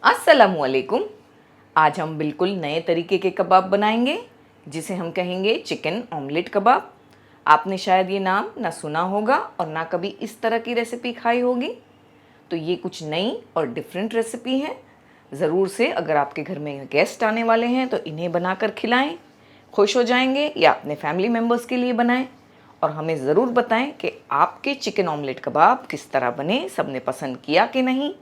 अस्सलामुअलैकुम। आज हम बिल्कुल नए तरीके के कबाब बनाएंगे जिसे हम कहेंगे चिकन ऑमलेट कबाब। आपने शायद ये नाम ना सुना होगा और ना कभी इस तरह की रेसिपी खाई होगी, तो ये कुछ नई और डिफरेंट रेसिपी है। ज़रूर से अगर आपके घर में गेस्ट आने वाले हैं तो इन्हें बनाकर खिलाएं, खुश हो जाएंगे, या अपने फैमिली मेम्बर्स के लिए बनाएं और हमें ज़रूर बताएं कि आपके चिकन ऑमलेट कबाब किस तरह बने, सबने पसंद किया कि नहीं।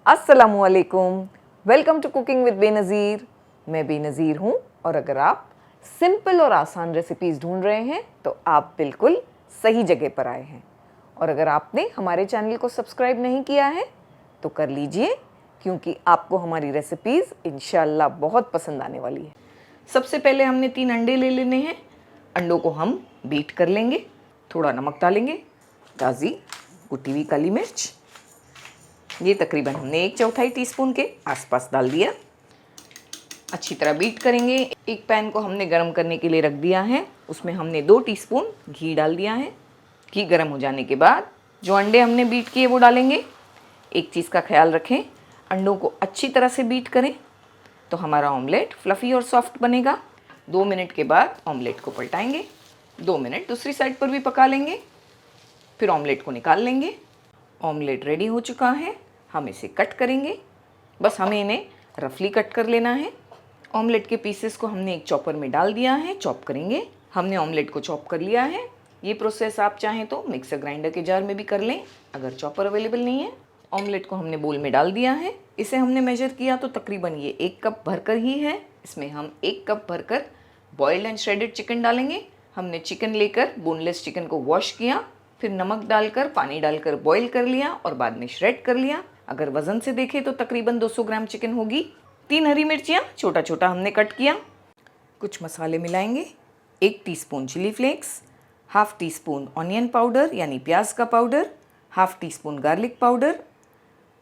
अस्सलामुअलैकुम, welcome to cooking with Benazir. मैं बेनज़ीर हूँ और अगर आप सिंपल और आसान रेसिपीज़ ढूंढ रहे हैं तो आप बिल्कुल सही जगह पर आए हैं। और अगर आपने हमारे चैनल को सब्सक्राइब नहीं किया है तो कर लीजिए, क्योंकि आपको हमारी रेसिपीज़ इंशाल्लाह बहुत पसंद आने वाली है। सबसे पहले हमने 3 अंडे ले लेने हैं। अंडों को हम बीट कर लेंगे, थोड़ा नमक डालेंगे, ताज़ी कुटी हुई काली मिर्च, ये तकरीबन हमने 1/4 टीस्पून के आसपास डाल दिया। अच्छी तरह बीट करेंगे। एक पैन को हमने गरम करने के लिए रख दिया है, उसमें हमने 2 टीस्पून घी डाल दिया है। घी गरम हो जाने के बाद जो अंडे हमने बीट किए वो डालेंगे। एक चीज़ का ख्याल रखें, अंडों को अच्छी तरह से बीट करें तो हमारा ऑमलेट फ्लफ़ी और सॉफ्ट बनेगा। 2 मिनट के बाद ऑमलेट को पलटाएंगे, 2 मिनट दूसरी साइड पर भी पका लेंगे, फिर ऑमलेट को निकाल लेंगे। ऑमलेट रेडी हो चुका है, हम इसे कट करेंगे। बस हमें इन्हें रफली कट कर लेना है। ऑमलेट के पीसेस को हमने एक चॉपर में डाल दिया है, चॉप करेंगे। हमने ऑमलेट को चॉप कर लिया है। ये प्रोसेस आप चाहें तो मिक्सर ग्राइंडर के जार में भी कर लें अगर चॉपर अवेलेबल नहीं है। ऑमलेट को हमने बोल में डाल दिया है। इसे हमने मेजर किया तो तकरीबन ये 1 कप भरकर ही है। इसमें हम 1 कप भरकर बॉइल्ड एंड श्रेडेड चिकन डालेंगे। हमने चिकन लेकर बोनलेस चिकन को वॉश किया, फिर नमक डालकर पानी डालकर बॉईल कर लिया और बाद में श्रेड कर लिया। अगर वज़न से देखें तो तकरीबन 200 ग्राम चिकन होगी। 3 हरी मिर्चियाँ छोटा छोटा हमने कट किया। कुछ मसाले मिलाएंगे। 1 teaspoon chilli flakes, ½ teaspoon onion powder यानी प्याज का पाउडर, ½ teaspoon garlic powder,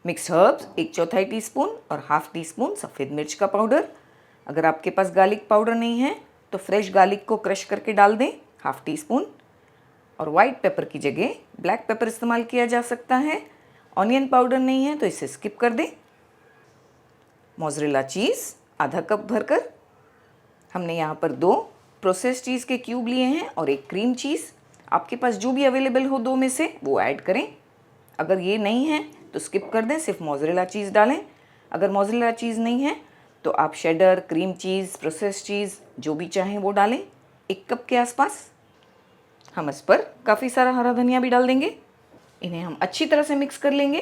mixed herbs 1/4 teaspoon और ½ टीस्पून सफ़ेद मिर्च का पाउडर। अगर आपके पास गार्लिक पाउडर नहीं है तो फ्रेश गार्लिक को क्रश करके डाल दें, ½ टीस्पून। और वाइट पेपर की जगह ब्लैक पेपर इस्तेमाल किया जा सकता है। ऑनियन पाउडर नहीं है तो इसे स्किप कर दें। मोज़रेला चीज़ ½ कप भरकर। हमने यहाँ पर 2 प्रोसेस्ड चीज़ के क्यूब लिए हैं और 1 क्रीम चीज़। आपके पास जो भी अवेलेबल हो 2 में से वो ऐड करें। अगर ये नहीं है तो स्किप कर दें, सिर्फ मोज़रेला चीज़ डालें। अगर मोज़रेला चीज़ नहीं है तो आप शेडर, क्रीम चीज़, प्रोसेस्ड चीज़ जो भी चाहें वो डालें। 1 कप के आसपास। हम इस पर काफ़ी सारा हरा धनिया भी डाल देंगे। इन्हें हम अच्छी तरह से मिक्स कर लेंगे।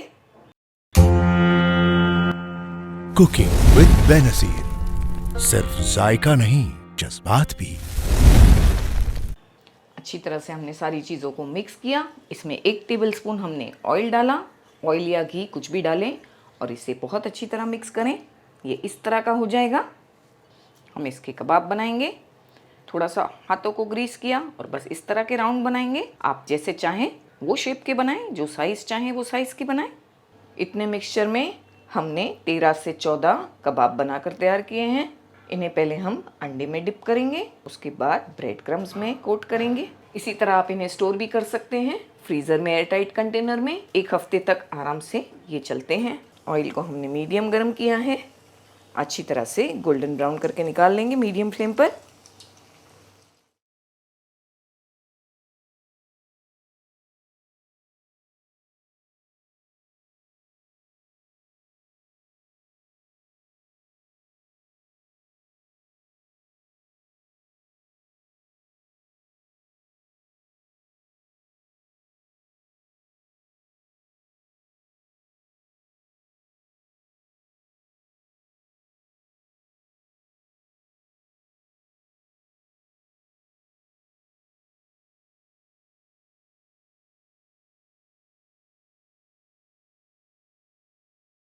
कुकिंग विद बेनज़ीर, सिर्फ जायका नहीं जज्बात भी। अच्छी तरह से हमने सारी चीज़ों को मिक्स किया। इसमें 1 टेबलस्पून हमने ऑयल डाला। ऑयल या घी कुछ भी डालें और इसे बहुत अच्छी तरह मिक्स करें। ये इस तरह का हो जाएगा। हम इसके कबाब बनाएंगे। थोड़ा सा हाथों को ग्रीस किया और बस इस तरह के राउंड बनाएंगे। आप जैसे चाहें वो शेप के बनाएं, जो साइज़ चाहें वो साइज़ की बनाएं। इतने मिक्सचर में हमने 13 से 14 कबाब बनाकर तैयार किए हैं। इन्हें पहले हम अंडे में डिप करेंगे, उसके बाद ब्रेड क्रम्स में कोट करेंगे। इसी तरह आप इन्हें स्टोर भी कर सकते हैं फ्रीज़र में, एयरटाइट कंटेनर में। 1 हफ्ते तक आराम से ये चलते हैं। ऑयल को हमने मीडियम गर्म किया है। अच्छी तरह से गोल्डन ब्राउन करके निकाल लेंगे मीडियम फ्लेम पर।